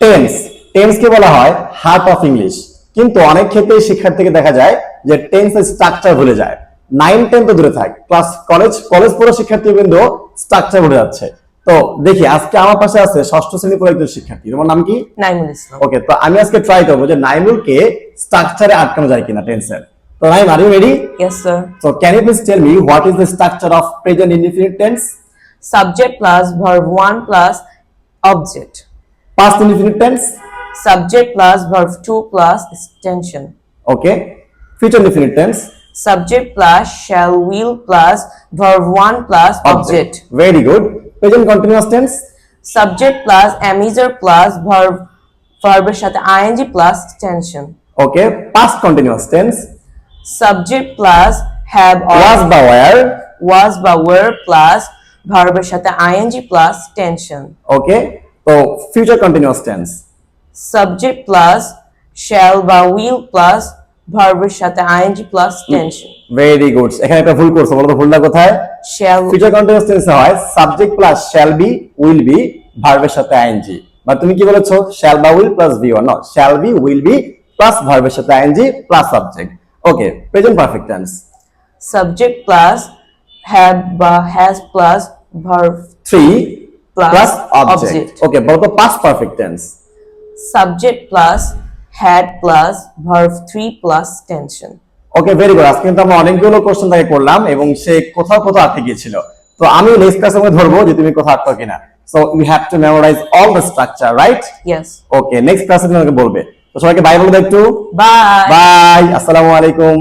Tense, টেন্সকে বলা হয় heart of English, কিন্তু অনেক ক্ষেত্রে শিক্ষার্থীকে দেখা যায় যে টেন্সের স্ট্রাকচার ভুলে যায়। 9, 10 তো দূরে থাক, ক্লাস কলেজ পড়া শিক্ষার্থী কিন্তু স্ট্রাকচার ভুলে যাচ্ছে। তো দেখি আজকে আমার পাশে আছে ষষ্ঠ শ্রেণী পড়া একজন শিক্ষার্থী, তোমার নাম কি? নাইমুল ইসলাম। ওকে, তো আমি আজকে ট্রাই করবো যে নাইমুলকে স্ট্রাকচারে আটকানো যায় কিনা টেন্সের। তো Naim, are you ready? Yes, sir. So can you please tell me what is the structure of present indefinite tense? Subject plus verb 1 plus object. Past indefinite tense? Subject plus verb 2 plus extension. Okay. Future indefinite tense? Subject plus shall, will plus verb 1 plus object. Very good. Present continuous tense? Subject plus amizer plus verb-এর সাথে ing plus extension. Okay. Past continuous tense? Subject plus have or Was বা were? was বা were plus verb-এর সাথে ing plus tension. Okay. So future continuous tense? Subject plus shall বা will plus verb-এর সাথে ing plus tension. Very good. এখানে একটা ভুল করছো, বলো তো ভুলটা কোথায়? Shall ফিউচার কন্টিনিউয়াস টেন্সে হয় subject plus shall be will be ভার্বের সাথে আইএনজি, বা তুমি কি বলেছো শ্যাল বা will plus be, no, shall be will be plus ভার্বের সাথে ING plus subject. Okay, present perfect tense subject plus have বা has plus verb 3 plus plus object. object. Okay, বলো তো past perfect tense subject plus had plus verb 3 plus tension. Okay, very good. আজকে কিন্তু আমরা অনেকগুলো question তাকে করলাম এবং সে কোথাও কোথাও আটকে গিয়েছিল। তো আমি নেক্সট ক্লাসে মধ্যে ধরবো যে তুমি কোথাও আটকে কিনা। So you have to memorize all the structure, right? Yes. Okay, next ক্লাসে তুমি আমাকে বলবে। তো সবাইকে বাই বলে দাও একটু। Bye. বাই, আসসালামু আলাইকুম।